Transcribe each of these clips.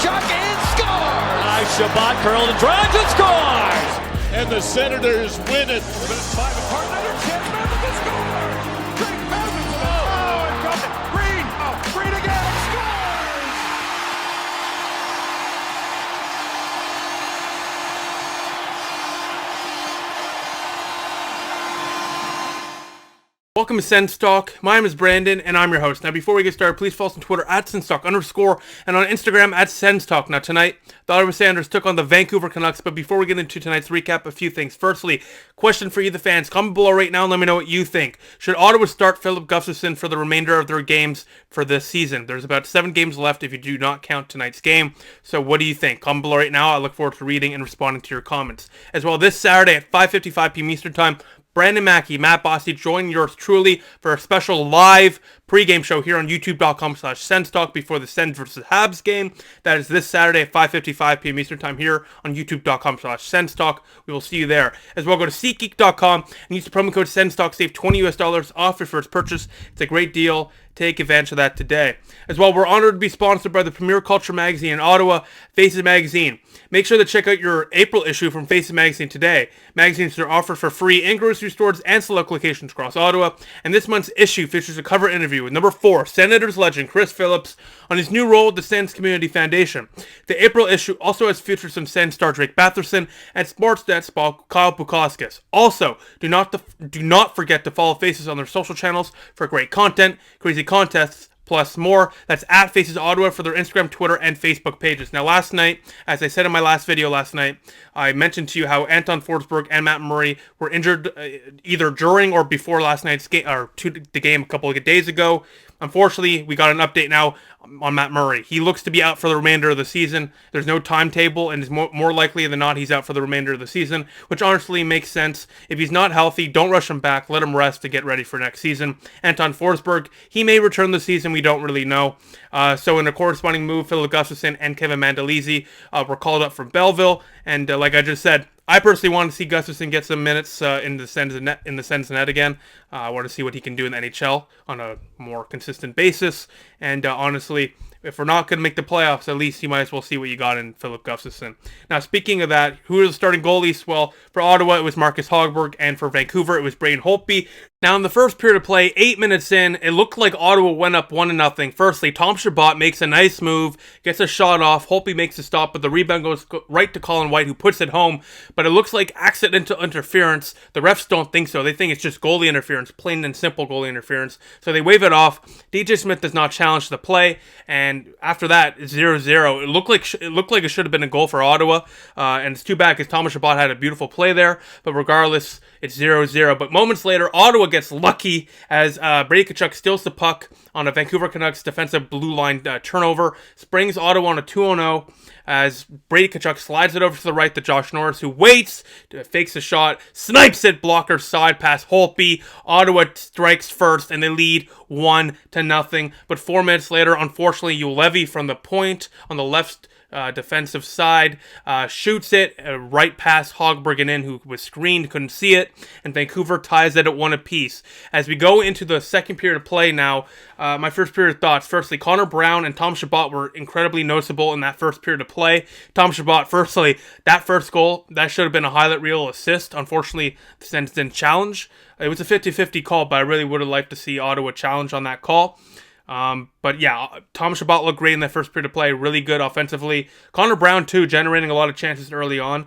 Tkachuk and scores! Shabbat curled and drives and scores! And the Senators win it. Five apart, another chance, Madison scores! Great Madison! Oh, and got it! Green! Oh, Green again! Scores! Welcome to Sens Talk. My name is Brandon, and I'm your host. Now, before we get started, please follow us on Twitter at @SensTalk_, and on Instagram at SensTalk. Now, tonight, the Ottawa Senators took on the Vancouver Canucks, but before we get into tonight's recap, a few things. Firstly, question for you, the fans. Comment below right now and let me know what you think. Should Ottawa start Filip Gustavsson for the remainder of their games for this season? There's about 7 games left if you do not count tonight's game. So what do you think? Comment below right now. I look forward to reading and responding to your comments. As well, this Saturday at 5:55 p.m. Eastern Time, Brandon Mackey, Matt Bossy, join yours truly for a special live pregame show here on youtube.com/SensTalk before the Sens versus Habs game. That is this Saturday at 5:55 p.m. Eastern Time here on youtube.com/SensTalk. We will see you there. As well, go to SeatGeek.com and use the promo code SensTalk. Save $20 off your first purchase. It's a great deal. Take advantage of that today. As well, we're honored to be sponsored by the premier culture magazine in Ottawa, Faces Magazine. Make sure to check out your April issue from Faces Magazine today. Magazines are offered for free in grocery stores and select locations across Ottawa. And this month's issue features a cover interview with number 4 Senators legend Chris Phillips on his new role with the Sens Community Foundation. The April issue also has features from Sens star Drake Batherson and Sportsnet Kyle Bukauskas. Also, do not forget to follow Faces on their social channels for great content, crazy contests, plus more. That's at Faces Ottawa for their Instagram, Twitter, and Facebook pages. Now, last night, as I said in my last video last night, I mentioned to you how Anton Forsberg and Matt Murray were injured either during or before last night's game, or the game a couple of days ago. Unfortunately, we got an update now on Matt Murray. He looks to be out for the remainder of the season. There's no timetable, and it's more likely than not he's out for the remainder of the season, which honestly makes sense. If he's not healthy, don't rush him back. Let him rest to get ready for next season. Anton Forsberg, he may return this season. We don't really know. So in a corresponding move, Filip Gustavsson and Kevin Mandolese were called up from Belleville, and like I just said, I personally want to see Gustavsson get some minutes in the Sens net again. I want to see what he can do in the NHL on a more consistent basis. And honestly, if we're not going to make the playoffs, at least you might as well see what you got in Filip Gustavsson. Now, speaking of that, who are the starting goalies? Well, for Ottawa, it was Marcus Hogberg, and for Vancouver, it was Braden Holtby. Now, in the first period of play, 8 minutes in, it looked like Ottawa went up 1-0. Firstly, Tom Chabot makes a nice move, gets a shot off. Holtby makes a stop, but the rebound goes right to Colin White, who puts it home. But it looks like accidental interference. The refs don't think so. They think it's just goalie interference, plain and simple goalie interference. So they wave it off. DJ Smith does not challenge the play, and after that, it's 0-0. It looked like it should have been a goal for Ottawa, and it's too bad because Thomas Chabot had a beautiful play there. But regardless, it's 0-0. But moments later, Ottawa gets lucky as Brady Tkachuk steals the puck on a Vancouver Canucks defensive blue line turnover, brings Ottawa on a 2-0 as Brady Tkachuk slides it over to the right to Josh Norris, who waits, fakes a shot, snipes it, blocker side pass Holtby. Ottawa strikes first, and they lead 1-0. But 4 minutes later, unfortunately, Ulevi from the point on the left defensive side shoots it right past Hogberg and in, who was screened, couldn't see it, and Vancouver ties it at 1 apiece. As we go into the second period of play now, my first period thoughts. Firstly, Connor Brown and Tom Chabot were incredibly noticeable in that first period of play. Tom Chabot, firstly, that first goal, that should have been a highlight reel assist. Unfortunately, the Sens didn't challenge. It was a 50-50 call, but I really would have liked to see Ottawa challenge on that call. But yeah, Tom Chabot looked great in that first period of play, really good offensively. Connor Brown, too, generating a lot of chances early on.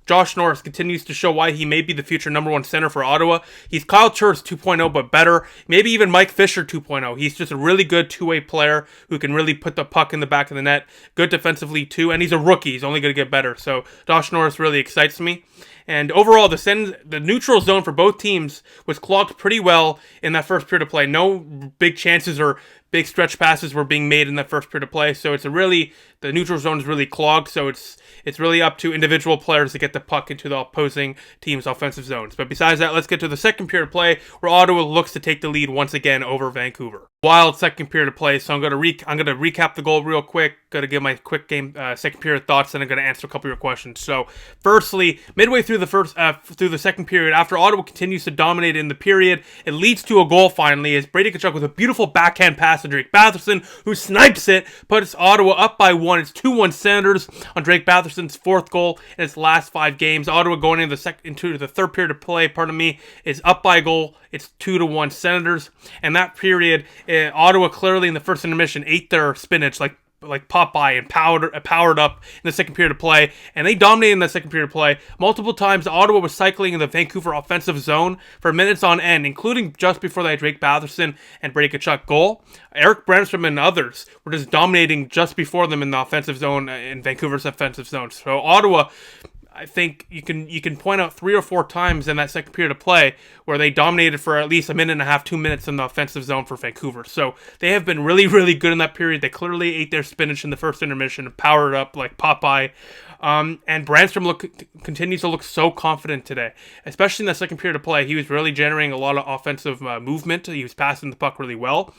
Josh Norris continues to show why he may be the future number 1 center for Ottawa. He's Kyle Turris 2.0, but better. Maybe even Mike Fisher 2.0. He's just a really good two-way player who can really put the puck in the back of the net. Good defensively, too, and he's a rookie. He's only going to get better. So Josh Norris really excites me. And overall, the neutral zone for both teams was clogged pretty well in that first period of play. No big chances or big stretch passes were being made in that first period of play. So the neutral zone is really clogged. So it's really up to individual players to get the puck into the opposing team's offensive zones. But besides that, let's get to the second period of play, where Ottawa looks to take the lead once again over Vancouver. Wild second period of play. So I'm going to recap the goal real quick. Going to give my quick game second period thoughts, and I'm going to answer a couple of your questions. So, firstly, midway through the second period, after Ottawa continues to dominate in the period, it leads to a goal finally as Brady Tkachuk with a beautiful backhand pass to Drake Batherson, who snipes it, puts Ottawa up by 1. It's 2-1 Senators on Drake Batherson's 4th goal in his last 5 games. Ottawa going into the third period of play, is up by a goal. It's 2-1 Senators. And that period, Ottawa clearly in the first intermission ate their spinach like Popeye and powered up in the second period of play, and they dominated in the second period of play. Multiple times, Ottawa was cycling in the Vancouver offensive zone for minutes on end, including just before that Drake Batherson and Brady Tkachuk goal. Eric Brännström and others were just dominating just before them in the offensive zone, in Vancouver's offensive zone. So Ottawa, I think you can point out 3 or 4 times in that second period of play where they dominated for at least a minute and a half, 2 minutes in the offensive zone for Vancouver. So they have been really, really good in that period. They clearly ate their spinach in the first intermission and powered up like Popeye. And Brännström continues to look so confident today, especially in the second period of play. He was really generating a lot of offensive movement. He was passing the puck really well,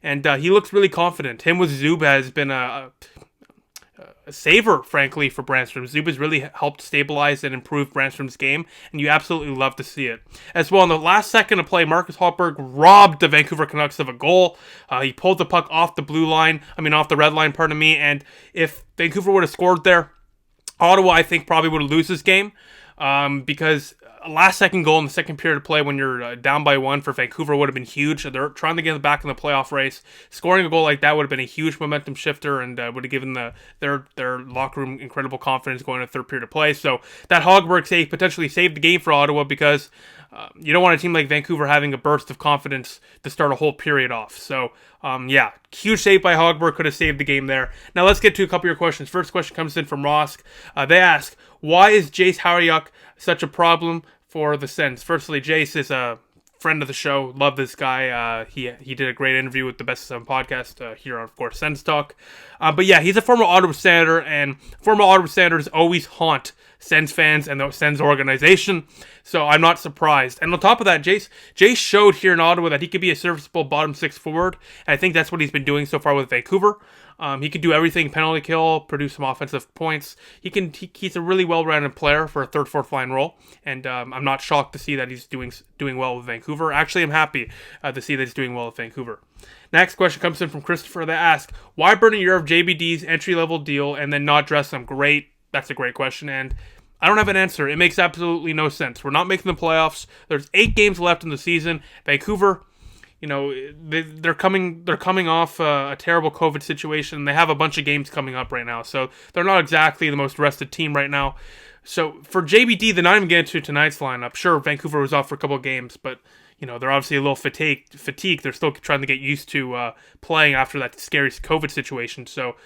and he looks really confident. Him with Zub has been a saver, frankly, for Brännström. Zub has really helped stabilize and improve Brännström's game, and you absolutely love to see it. As well, in the last second of play, Marcus Hogberg robbed the Vancouver Canucks of a goal. He pulled the puck off the red line, and if Vancouver would have scored there, Ottawa, I think, probably would have lost this game, because a last-second goal in the second period of play when you're down by 1 for Vancouver would have been huge. They're trying to get back in the playoff race. Scoring a goal like that would have been a huge momentum shifter and would have given their locker room incredible confidence going into third period of play. So that Hogberg save potentially saved the game for Ottawa, because you don't want a team like Vancouver having a burst of confidence to start a whole period off. So, huge save by Hogberg, could have saved the game there. Now let's get to a couple of your questions. First question comes in from Rosk. They ask, why is Jace Hariuk such a problem for the Sens? Firstly, Jace is a friend of the show. Love this guy. He did a great interview with the Best of 7 podcast here on, of course, Sens Talk. But yeah, he's a former Ottawa Senator, and former Ottawa Senators always haunt Sens fans and the Sens organization, so I'm not surprised. And on top of that, Jace showed here in Ottawa that he could be a serviceable bottom 6 forward, and I think that's what he's been doing so far with Vancouver. He can do everything: penalty kill, produce some offensive points. He's a really well-rounded player for a third, fourth line role, and I'm not shocked to see that he's doing well with Vancouver. Actually, I'm happy to see that he's doing well with Vancouver. Next question comes in from Christopher. They ask, why burn a year of JBD's entry-level deal and then not dress him? Great. That's a great question, and I don't have an answer. It makes absolutely no sense. We're not making the playoffs. There's 8 games left in the season. Vancouver, they're coming off a terrible COVID situation. They have a bunch of games coming up right now, so they're not exactly the most rested team right now. So for JBD, they're not even getting to tonight's lineup. Sure, Vancouver was off for a couple of games, but they're obviously a little fatigued. They're still trying to get used to playing after that scary COVID situation. So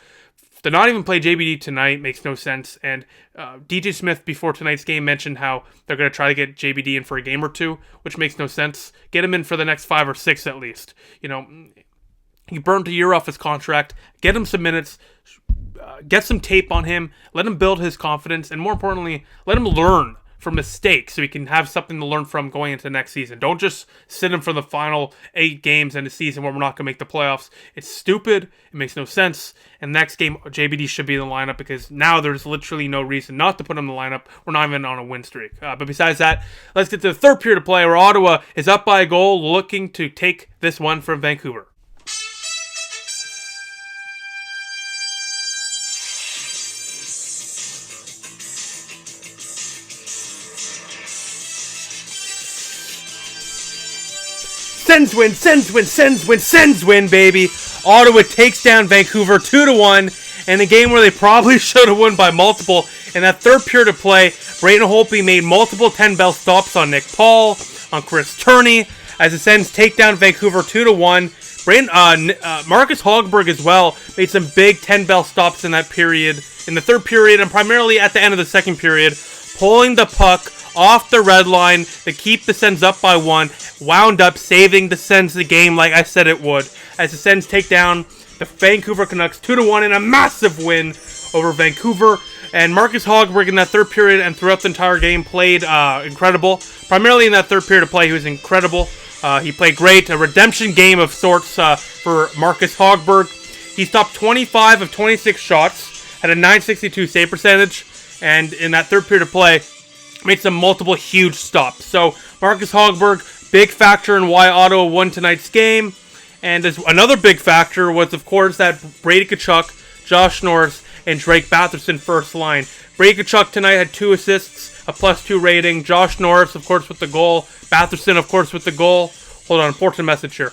to not even play JBD tonight makes no sense. And DJ Smith, before tonight's game, mentioned how they're going to try to get JBD in for a game or 2, which makes no sense. Get him in for the next 5 or 6 at least. He burned a year off his contract. Get him some minutes. Get some tape on him. Let him build his confidence. And more importantly, let him learn from mistakes so he can have something to learn from going into next season. Don't just sit him for the final 8 games in the season where we're not going to make the playoffs. It's stupid. It makes no sense. And next game, JBD should be in the lineup, because now there's literally no reason not to put him in the lineup. We're not even on a win streak. But besides that, let's get to the third period of play where Ottawa is up by a goal, looking to take this one from Vancouver. Sens win, Sens win, Sens win, Sens win, baby. Ottawa takes down Vancouver 2-1 in a game where they probably should have won by multiple. In that third period of play, Braden Holtby made multiple 10-bell stops on Nick Paul, on Chris Turney, as the Sens take down Vancouver 2-1. Marcus Hogberg as well made some big 10-bell stops in that period, in the third period, and primarily at the end of the second period, pulling the puck off the red line to keep the Sens up by 1, wound up saving the Sens the game like I said it would, as the Sens take down the Vancouver Canucks 2-1 in a massive win over Vancouver. And Marcus Hogberg in that third period and throughout the entire game played incredible. Primarily in that third period of play, he was incredible. He played great, a redemption game of sorts for Marcus Hogberg. He stopped 25 of 26 shots, had a .962 save percentage, and in that third period of play, made some multiple huge stops. So Marcus Hogberg, big factor in why Ottawa won tonight's game. And another big factor was, of course, that Brady Tkachuk, Josh Norris, and Drake Batherson first line. Brady Tkachuk tonight had 2 assists, a +2 rating. Josh Norris, of course, with the goal. Batherson, of course, with the goal. Hold on, important message here.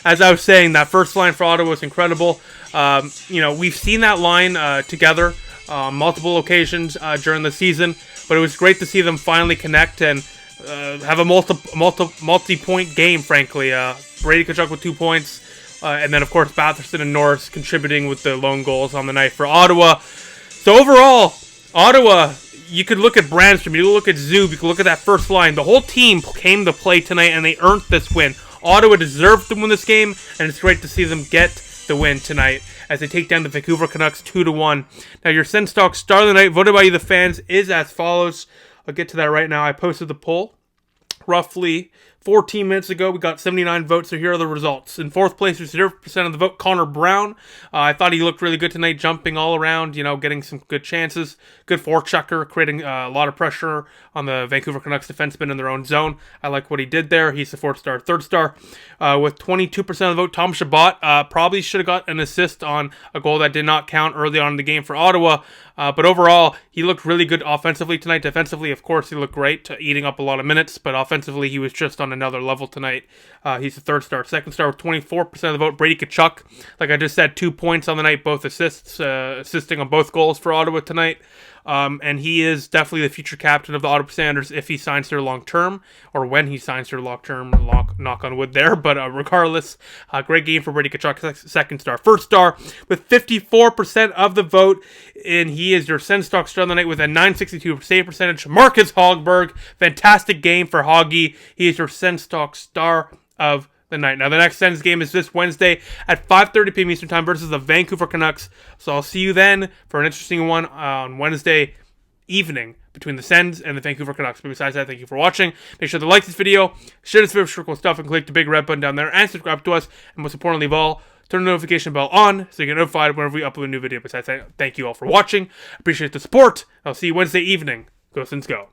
As I was saying, that first line for Ottawa was incredible. We've seen that line together on multiple occasions during the season, but it was great to see them finally connect and have a multi-point game, frankly. Brady Tkachuk with 2 points, and then, of course, Batherson and Norris contributing with the lone goals on the night for Ottawa. So overall, Ottawa, you could look at Brandstrom, you could look at Zub, you could look at that first line. The whole team came to play tonight, and they earned this win. Ottawa deserved to win this game, and it's great to see them get the win tonight as they take down the Vancouver Canucks 2-1. Now, your Sens Talk Star of the Night, voted by you, the fans, is as follows. I'll get to that right now. I posted the poll roughly 14 minutes ago. We got 79 votes, so here are the results. In 4th place, with 0% of the vote, Connor Brown. I thought he looked really good tonight, jumping all around, getting some good chances. Good forechecker, creating a lot of pressure on the Vancouver Canucks defensemen in their own zone. I like what he did there. He's the 4th star, 3rd star. With 22% of the vote, Tom Chabot probably should have got an assist on a goal that did not count early on in the game for Ottawa. But overall, he looked really good offensively tonight. Defensively, of course, he looked great, eating up a lot of minutes. But offensively, he was just on another level tonight. He's the 3rd star. 2nd star with 24% of the vote, Brady Tkachuk. Like I just said, 2 points on the night, both assists, assisting on both goals for Ottawa tonight. And he is definitely the future captain of the Ottawa Senators if he signs there long-term, or when he signs there long-term, knock on wood there. But regardless, great game for Brady Tkachuk, 2nd star. 1st star with 54% of the vote, and he is your Sens Talk Star of the Night with a .962 save percentage. Marcus Hogberg, fantastic game for Hoggy. He is your Sens Talk Star of the night. Now, the next Sens game is this Wednesday at 5:30 p.m. Eastern Time versus the Vancouver Canucks. So I'll see you then for an interesting one on Wednesday evening between the Sens and the Vancouver Canucks. But besides that, thank you for watching. Make sure to like this video, share this video for cool stuff, and click the big red button down there, and subscribe to us. And most importantly of all, turn the notification bell on so you get notified whenever we upload a new video. Besides that, thank you all for watching. Appreciate the support. I'll see you Wednesday evening. Go Sens, go.